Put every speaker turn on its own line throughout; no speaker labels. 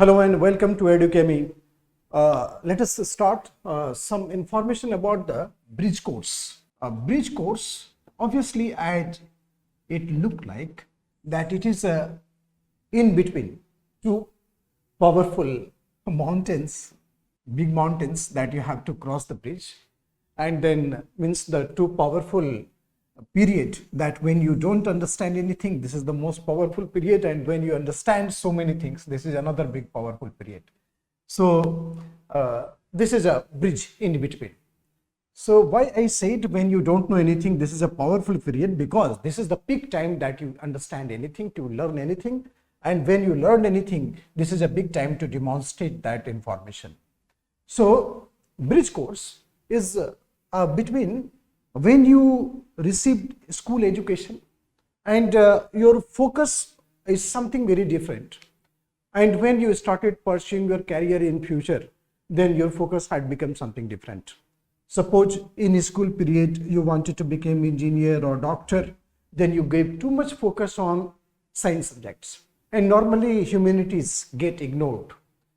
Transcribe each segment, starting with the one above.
Hello and welcome to Edukemy. Let us start some information about the bridge course. A bridge course, obviously, it looked like that it is in between two powerful mountains, big mountains that you have to cross the bridge, and then means the two powerful period that when you don't understand anything, this is the most powerful period, and when you understand so many things, this is another big powerful period. So this is a bridge in between. So why I said when you don't know anything, this is a powerful period, because this is the peak time that you understand anything, to learn anything, and when you learn anything, this is a big time to demonstrate that information. So bridge course is between when you received school education and your focus is something very different, and when you started pursuing your career in future, then your focus had become something different. Suppose in school period you wanted to become engineer or doctor, then you gave too much focus on science subjects, and normally humanities get ignored,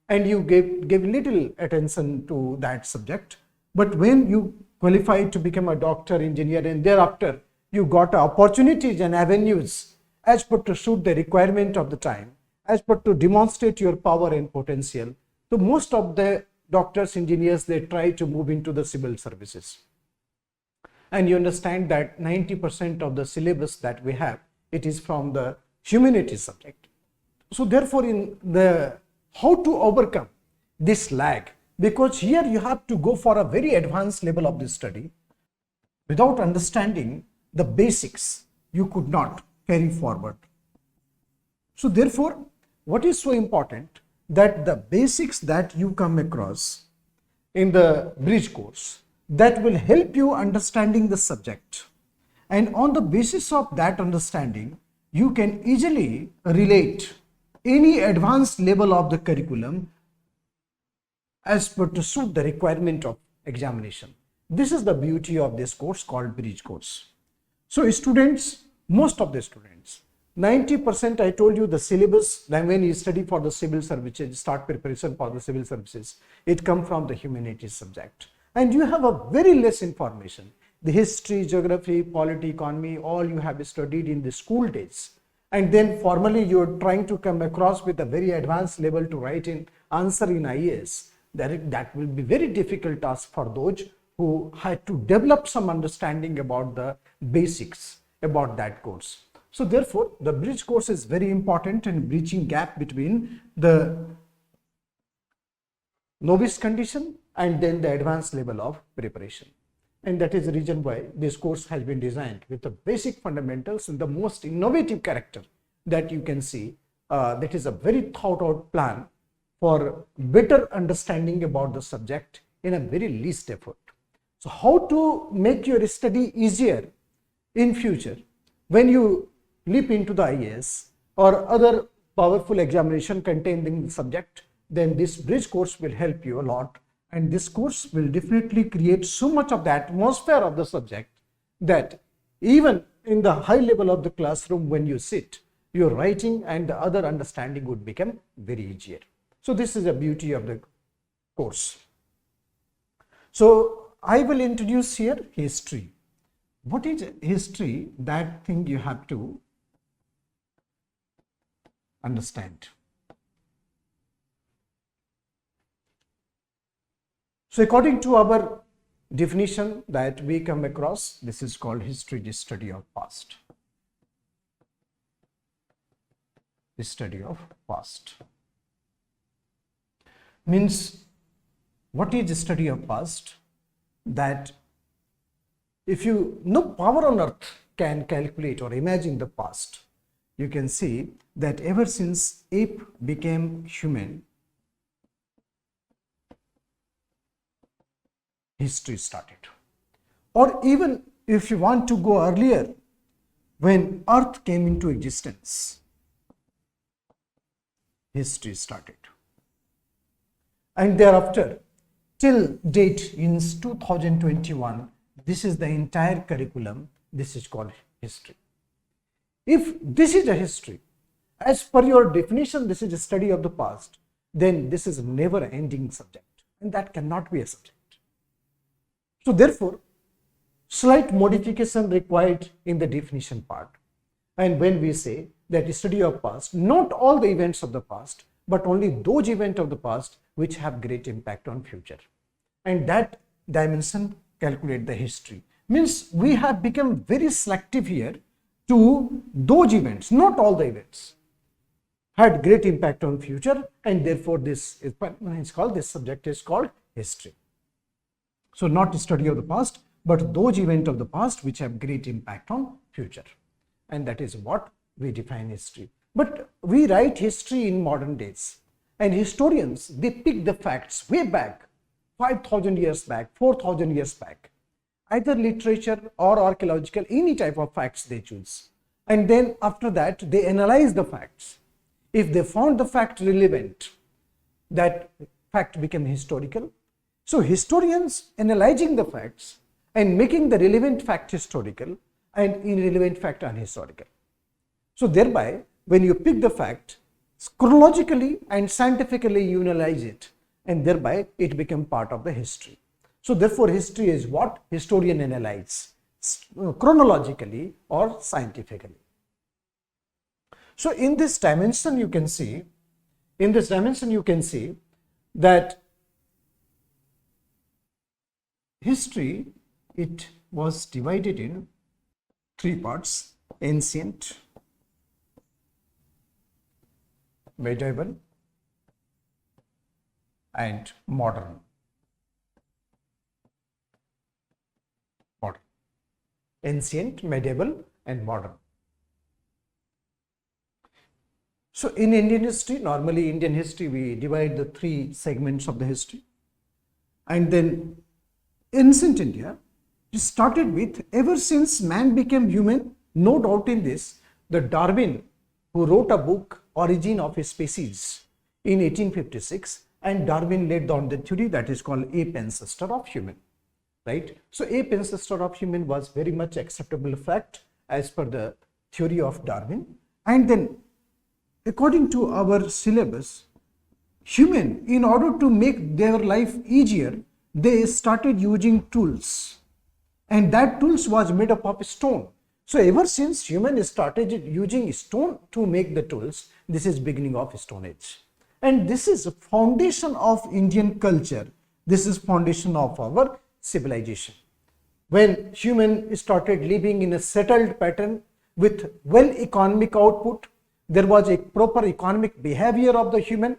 and you gave little attention to that subject. But when you qualified to become a doctor, engineer, and thereafter you got opportunities and avenues as per to suit the requirement of the time, as per to demonstrate your power and potential. So most of the doctors, engineers, they try to move into the civil services. And you understand that 90% of the syllabus that we have, it is from the humanities subject. So therefore, in the how to overcome this lag, because here you have to go for a very advanced level of this study. Without understanding the basics, you could not carry forward. So therefore, what is so important, that the basics that you come across in the bridge course, that will help you understanding the subject, and on the basis of that understanding, you can easily relate any advanced level of the curriculum as per to suit the requirement of examination. This is the beauty of this course called bridge course. So students, most of the students, 90% I told you the syllabus, then when you study for the civil services, start preparation for the civil services, it comes from the humanities subject. And you have a very less information. The history, geography, polity, economy, all you have studied in the school days. And then formally you are trying to come across with a very advanced level to write in answer in IAS. That will be very difficult task for those who had to develop some understanding about the basics about that course. So therefore, the bridge course is very important in bridging gap between the novice condition and then the advanced level of preparation. And that is the reason why this course has been designed with the basic fundamentals and the most innovative character that you can see. That is a very thought out plan for better understanding about the subject in a very least effort. So how to make your study easier in future when you leap into the IAS or other powerful examination containing the subject, then this bridge course will help you a lot, and this course will definitely create so much of the atmosphere of the subject that even in the high level of the classroom, when you sit, your writing and the other understanding would become very easier. So this is the beauty of the course. So I will introduce here history. What is history? That thing you have to understand. So according to our definition that we come across, this is called history, the study of past. The study of past. Means, what is the study of past? That if you, no power on earth can calculate or imagine the past. You can see that ever since ape became human, history started. Or even if you want to go earlier, when earth came into existence, history started. And thereafter, till date in 2021, this is the entire curriculum. This is called history. If this is a history, as per your definition, this is a study of the past, then this is a never ending subject, and that cannot be a subject. So therefore, slight modification required in the definition part. And when we say that study of past, not all the events of the past, but only those events of the past which have great impact on future. And that dimension calculate the history. Means we have become very selective here to those events, not all the events had great impact on future, and therefore this subject is called history. So not study of the past, but those events of the past which have great impact on future. And that is what we define history. But we write history in modern days, and historians, they pick the facts way back, 5,000 years back, 4,000 years back, either literature or archaeological, any type of facts they choose. And then after that, they analyze the facts. If they found the fact relevant, that fact became historical. So historians analyzing the facts and making the relevant fact historical and irrelevant fact unhistorical. So thereby, when you pick the fact, chronologically and scientifically you analyze it, and thereby it became part of the history. So therefore, history is what historian analyze, chronologically or scientifically. So in this dimension you can see, that history, it was divided in three parts: ancient, medieval, and modern. Ancient, medieval, and modern. So in Indian history, normally Indian history, we divide the three segments of the history. And then ancient India, it started with, ever since man became human, no doubt in this, the Darwin, who wrote a book, Origin of a Species, in 1856, and Darwin laid down the theory that is called ape ancestor of human, right? So ape ancestor of human was very much acceptable fact as per the theory of Darwin. And then according to our syllabus, human, in order to make their life easier, they started using tools, and that tools was made up of stone. So ever since human started using stone to make the tools, this is beginning of Stone Age. And this is a foundation of Indian culture. This is foundation of our civilization. When human started living in a settled pattern with well economic output, there was a proper economic behavior of the human,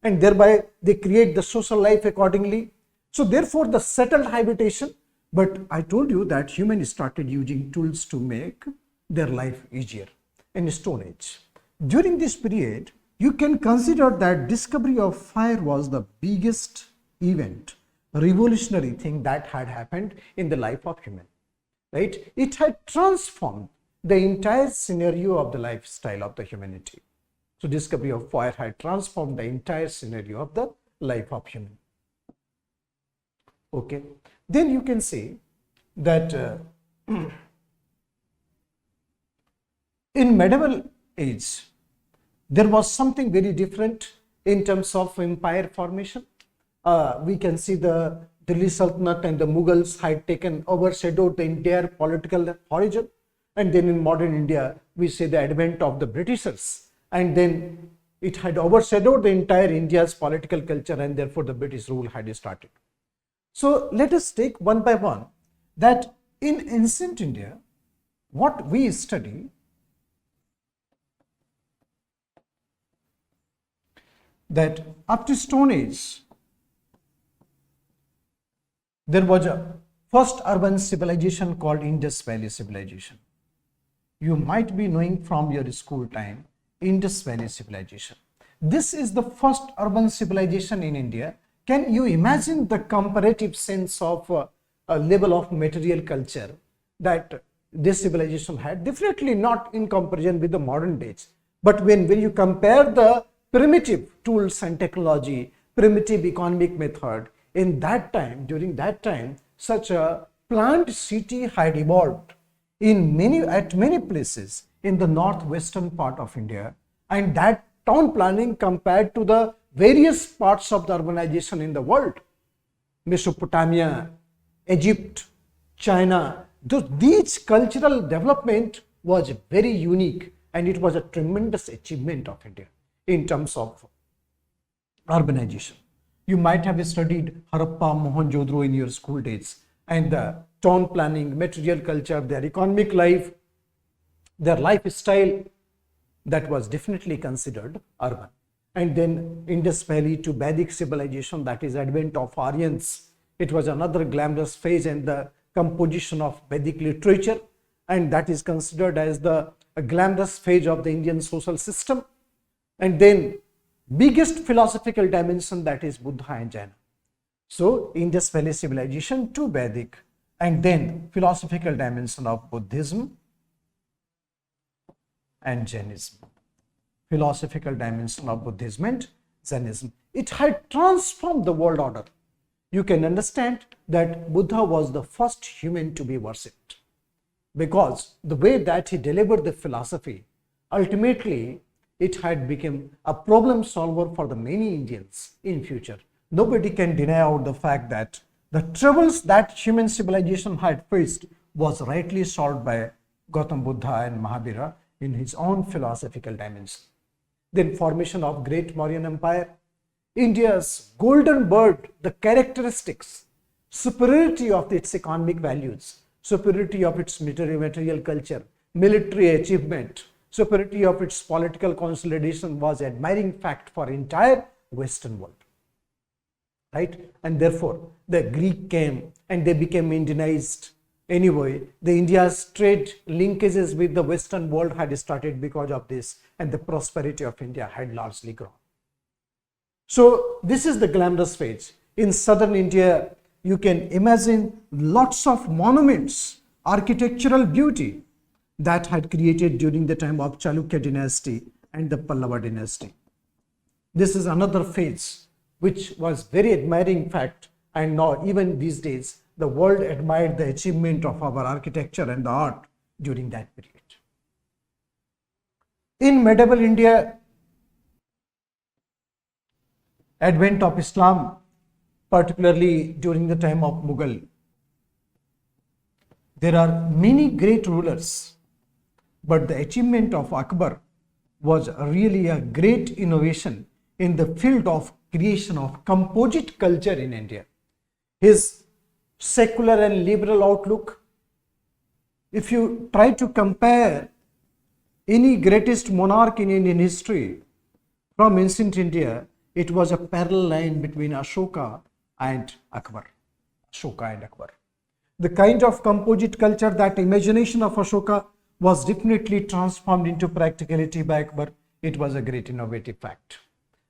and thereby they create the social life accordingly. So therefore the settled habitation, but I told you that humans started using tools to make their life easier in Stone Age. During this period, you can consider that discovery of fire was the biggest event, revolutionary thing that had happened in the life of human, right? It had transformed the entire scenario of the lifestyle of the humanity. So discovery of fire had transformed the entire scenario of the life of human. Okay, then you can say that in medieval age, there was something very different in terms of empire formation. We can see the Delhi Sultanate and the Mughals had taken, overshadowed the entire political horizon. And then in modern India, we see the advent of the Britishers, and then it had overshadowed the entire India's political culture, and therefore the British rule had started. So let us take one by one that in ancient India, what we study, that up to Stone Age, there was a first urban civilization called Indus Valley civilization. You might be knowing from your school time, Indus Valley civilization. This is the first urban civilization in India. Can you imagine the comparative sense of a level of material culture that this civilization had? Definitely not in comparison with the modern days. But when you compare the primitive tools and technology, primitive economic method, in that time, during that time, such a planned city had evolved at many places in the northwestern part of India, and that town planning compared to the various parts of the urbanization in the world, Mesopotamia, Egypt, China, these cultural development was very unique, and it was a tremendous achievement of India in terms of urbanization. You might have studied Harappa, Mohenjo-daro in your school days, and the town planning, material culture, their economic life, their lifestyle, that was definitely considered urban. And then Indus Valley to Vedic civilization, that is advent of Aryans, it was another glamorous phase in the composition of Vedic literature, and that is considered as the glamorous phase of the Indian social system. And then biggest philosophical dimension, that is Buddha and Jaina. So Indus Valley civilization to Vedic, and then philosophical dimension of Buddhism and Jainism. Philosophical dimension of Buddhism and Jainism. It had transformed the world order. You can understand that Buddha was the first human to be worshipped, because the way that he delivered the philosophy, ultimately it had become a problem solver for the many Indians in future. Nobody can deny out the fact that the troubles that human civilization had faced was rightly solved by Gautam Buddha and Mahavira in his own philosophical dimension. Then formation of great Mauryan Empire, India's golden bird, the characteristics, superiority of its economic values, superiority of its material culture, military achievement, superiority of its political consolidation was admiring fact for entire Western world. Right? And therefore, the Greek came and they became Indianized. Anyway, the India's trade linkages with the Western world had started because of this, and the prosperity of India had largely grown. So this is the glamorous phase. In southern India, you can imagine lots of monuments, architectural beauty that had created during the time of Chalukya dynasty and the Pallava dynasty. This is another phase which was very admiring fact, and now even these days the world admired the achievement of our architecture and the art during that period. In medieval India, advent of Islam, particularly during the time of Mughal, there are many great rulers, but the achievement of Akbar was really a great innovation in the field of creation of composite culture in India. His secular and liberal outlook, if you try to compare any greatest monarch in Indian history from ancient India, it was a parallel line between Ashoka and Akbar. Ashoka and Akbar. The kind of composite culture, that imagination of Ashoka was definitely transformed into practicality by Akbar. It was a great innovative fact.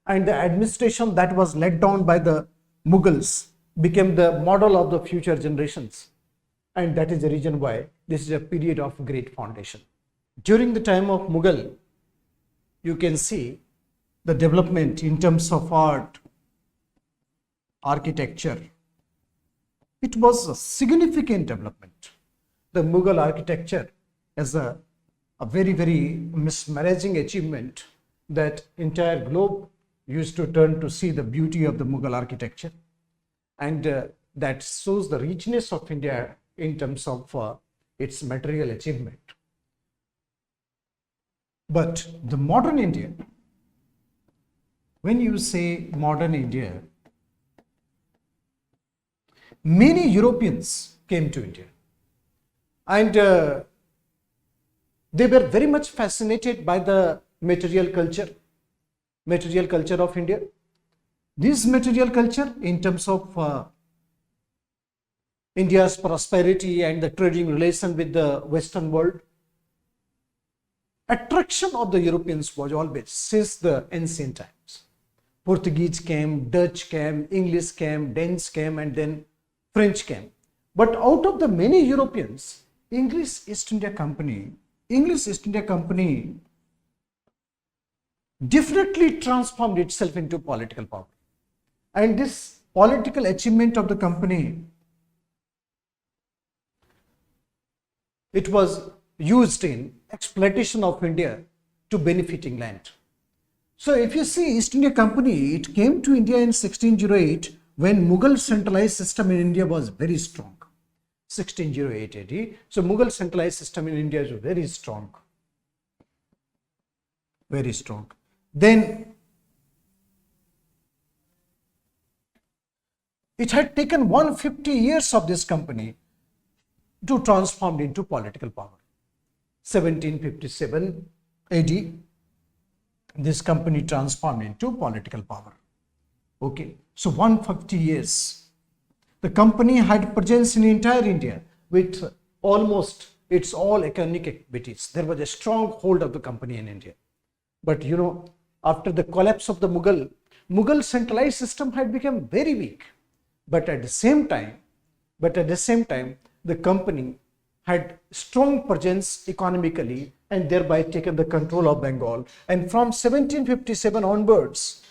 And the administration that was led down by the Mughals became the model of the future generations. And that is the reason why this is a period of great foundation. During the time of Mughal, you can see the development in terms of art, architecture. It was a significant development. The Mughal architecture is a very, very mesmerizing achievement that entire globe used to turn to see the beauty of the Mughal architecture, and that shows the richness of India in terms of its material achievement. But the modern India, when you say modern India, many Europeans came to India, and they were very much fascinated by the material culture of India. This material culture, in terms of India's prosperity and the trading relation with the Western world, attraction of the Europeans was always since the ancient times. Portuguese came, Dutch came, English came, Danes came, and then French came. But out of the many Europeans, English East India Company definitely transformed itself into political power. And this political achievement of the company, it was used in exploitation of India to benefit England. So if you see East India Company, it came to India in 1608 when Mughal centralized system in India was very strong. 1608 AD. So Mughal centralized system in India is very strong. Very strong. Then it had taken 150 years of this company to transform into political power. 1757 AD, this company transformed into political power. Okay, so 150 years. The company had presence in entire India with almost its all economic activities. There was a strong hold of the company in India. But you know, after the collapse of the Mughal centralized system had become very weak. But at the same time, the company had strong presence economically and thereby taken the control of Bengal. And from 1757 onwards,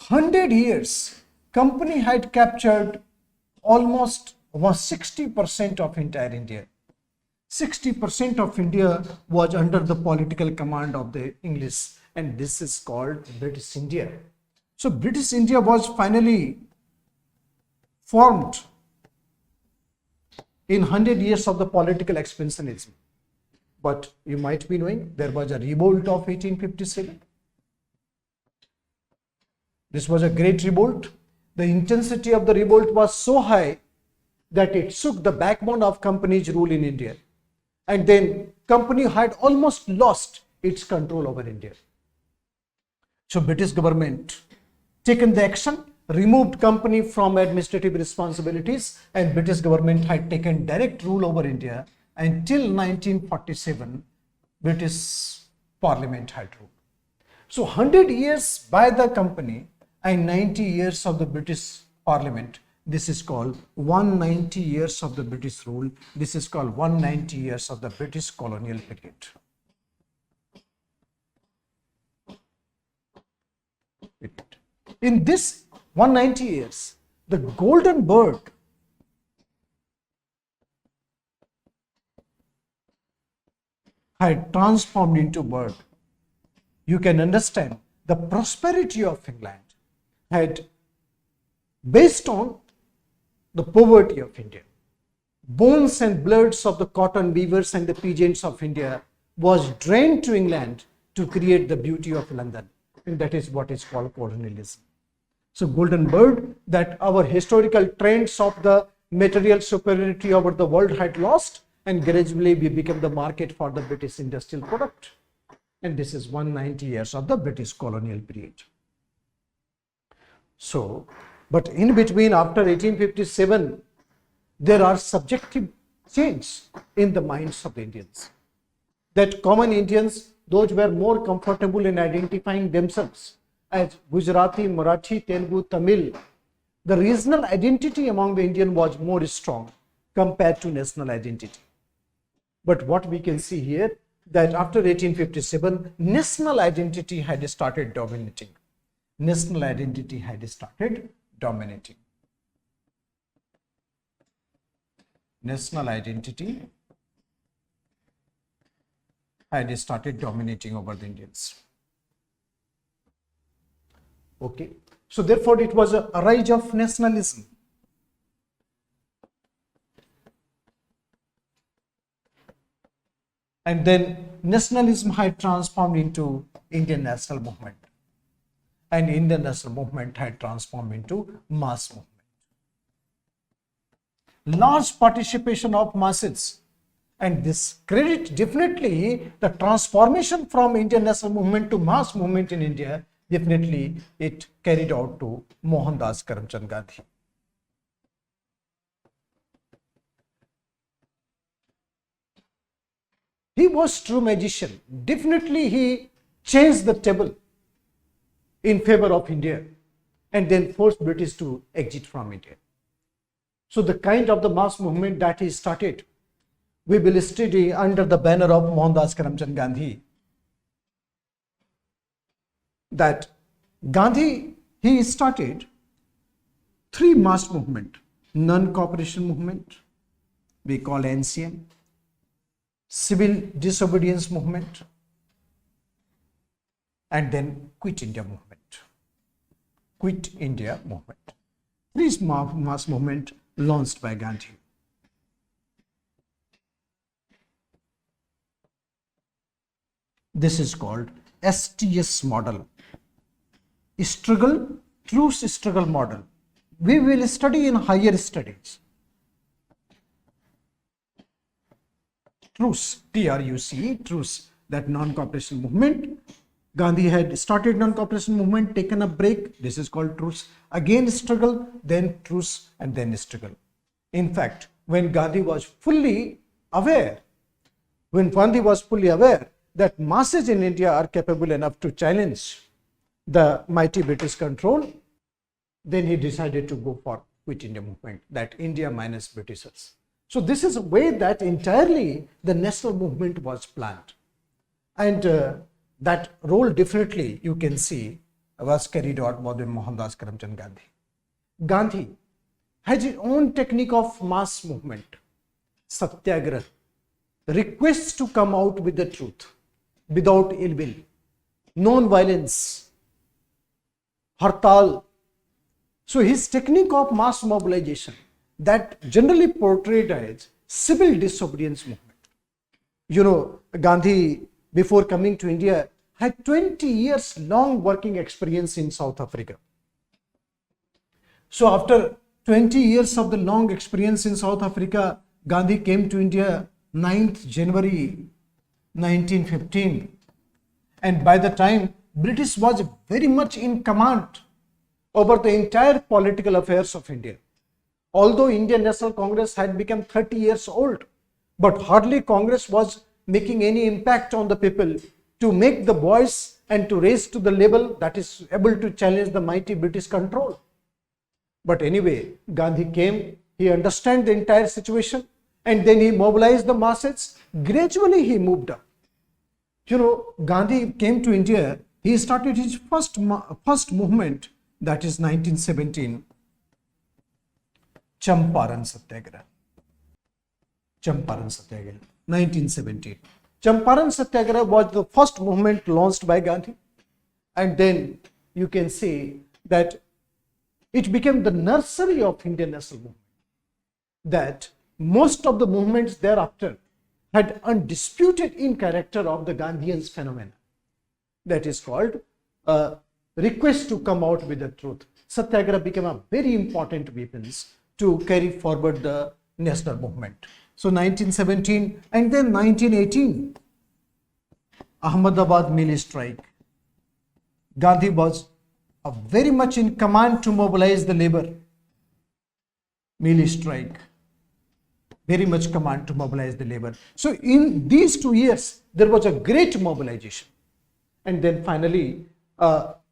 100 years, company had captured almost 60% of entire India. 60% of India was under the political command of the English, and this is called British India. So British India was finally formed in 100 years of the political expansionism. But you might be knowing there was a revolt of 1857. This was a great revolt. The intensity of the revolt was so high that it shook the backbone of company's rule in India. And then company had almost lost its control over India. So British government taken the action, removed company from administrative responsibilities, and British government had taken direct rule over India until 1947. British Parliament had ruled. So 100 years by the company and 90 years of the British Parliament. This is called 190 years of the British rule. This is called 190 years of the British colonial period. In this 190 years, the golden bird had transformed into bird. You can understand the prosperity of England had based on the poverty of India. Bones and bloods of the cotton weavers and the peasants of India was drained to England to create the beauty of London. And that is what is called colonialism. So golden bird, that our historical trends of the material superiority over the world had lost, and gradually we became the market for the British industrial product. And this is 190 years of the British colonial period. So, but in between, after 1857, there are subjective change in the minds of the Indians. That common Indians, those were more comfortable in identifying themselves as Gujarati, Marathi, Telugu, Tamil. The regional identity among the Indian was more strong compared to national identity. But what we can see here, that after 1857, national identity had started dominating. National identity had started dominating. National identity had started dominating over the Indians. Okay, so therefore it was a rise of nationalism. And then nationalism had transformed into Indian national movement. And Indian national movement had transformed into mass movement. Large participation of masses, and this credit definitely the transformation from Indian national movement to mass movement in India, definitely it carried out to Mohandas Karamchand Gandhi. He was true magician. Definitely he changed the table in favor of India and then forced British to exit from India. So the kind of the mass movement that he started, we will study under the banner of Mohandas Karamchand Gandhi. That Gandhi, he started three mass movement: non-cooperation movement, we call NCM, civil disobedience movement, and then Quit India movement. Quit India movement. This mass movement launched by Gandhi. This is called STS model. Struggle, truce struggle model. We will study in higher studies. Truce, T-R-U-C-E, truce, that non-cooperation movement. Gandhi had started non-cooperation movement, taken a break. This is called truce. Again struggle, then truce, and then struggle. In fact, when Gandhi was fully aware that masses in India are capable enough to challenge the mighty British control, then he decided to go for Quit India movement, that India minus Britishers. So this is a way that entirely the national movement was planned. And that role definitely you can see was carried out by Mohandas Karamchand Gandhi. Gandhi has his own technique of mass movement, satyagraha, requests to come out with the truth without ill will, non-violence, hartal. So his technique of mass mobilization, that generally portrayed as civil disobedience movement. Gandhi, before coming to India, had 20 years long working experience in South Africa. So after 20 years of the long experience in South Africa, Gandhi came to India 9th January 1915. And by the time, British was very much in command over the entire political affairs of India. Although Indian National Congress had become 30 years old, but hardly Congress was making any impact on the people to make the voice and to raise to the level that is able to challenge the mighty British control. But anyway, Gandhi came, he understood the entire situation, and then he mobilized the masses. Gradually he moved up. Gandhi came to India, he started his first movement, that is 1917, Champaran Satyagraha. 1917. Champaran Satyagraha was the first movement launched by Gandhi, and then you can see that it became the nursery of Indian national movement. That most of the movements thereafter had undisputed in character of the Gandhians phenomena. That is called request to come out with the truth. Satyagraha became a very important weapon to carry forward the national movement. So 1917 and then 1918, Ahmedabad mill strike. Gandhi was very much in command to mobilize the labor. Mill strike, very much command to mobilize the labor. So in these 2 years, there was a great mobilization. And then finally,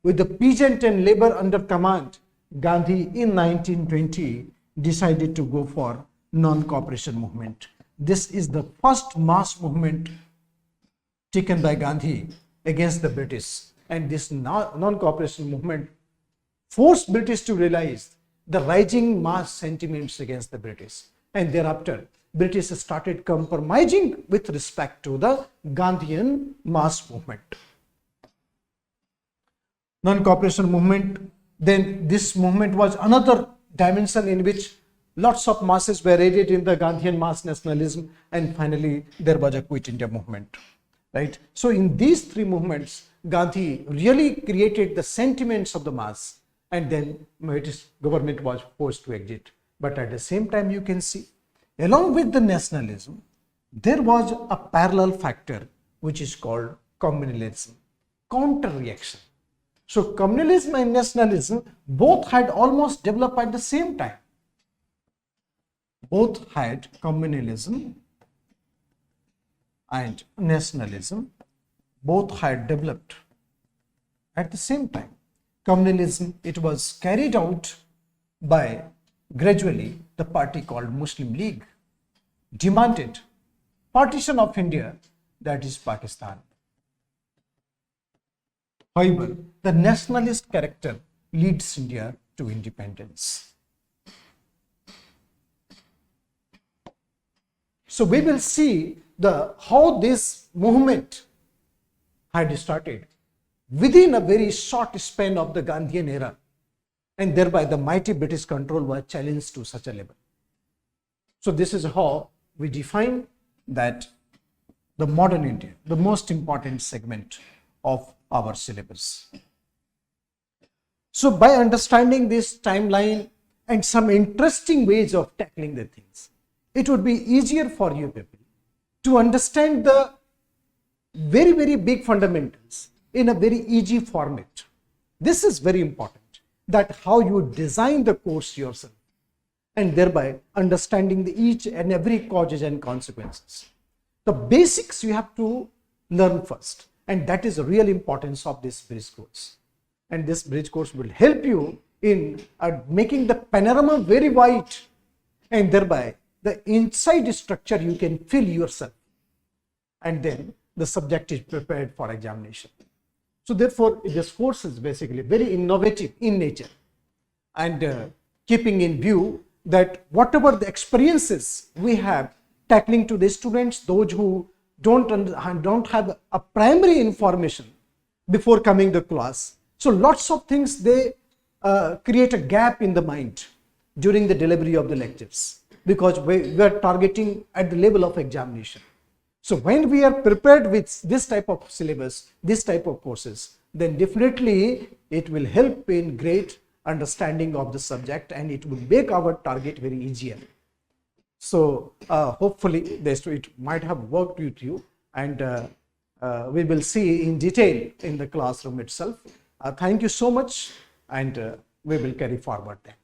with the peasant and labor under command, Gandhi in 1920 decided to go for non-cooperation movement. This is the first mass movement taken by Gandhi against the British, and this non-cooperation movement forced British to realize the rising mass sentiments against the British, and thereafter British started compromising with respect to the Gandhian mass movement. Non-cooperation movement, then this movement was another dimension in which lots of masses were aided in the Gandhian mass nationalism, and finally there was a Quit India movement, right? So in these three movements, Gandhi really created the sentiments of the mass, and then British government was forced to exit. But at the same time, you can see, along with the nationalism, there was a parallel factor which is called communalism, counter-reaction. So communalism and nationalism both had almost developed at the same time. Both had communalism and nationalism, both had developed at the same time. Communalism, it was carried out by gradually the party called Muslim League, demanded partition of India, that is Pakistan. However, the nationalist character leads India to independence. So we will see how this movement had started. within a very short span of the Gandhian era, and thereby the mighty British control was challenged to such a level. So this is how we define that the modern India, the most important segment of our syllabus. So by understanding this timeline and some interesting ways of tackling the things, it would be easier for you people to understand the very, very big fundamentals in a very easy format. This is very important, that how you design the course yourself, and thereby understanding the each and every causes and consequences. The basics you have to learn first, and that is the real importance of this bridge course. And this bridge course will help you in making the panorama very wide, and thereby the inside structure you can fill yourself, and then the subject is prepared for examination. So therefore, this course is basically very innovative in nature, and keeping in view that whatever the experiences we have tackling to the students, those who don't have a primary information before coming to class, so lots of things they create a gap in the mind during the delivery of the lectures, because we are targeting at the level of examination. So when we are prepared with this type of syllabus, this type of courses, then definitely it will help in great understanding of the subject, and it will make our target very easier. So hopefully it might have worked with you, and we will see in detail in the classroom itself. Thank you so much, and we will carry forward then.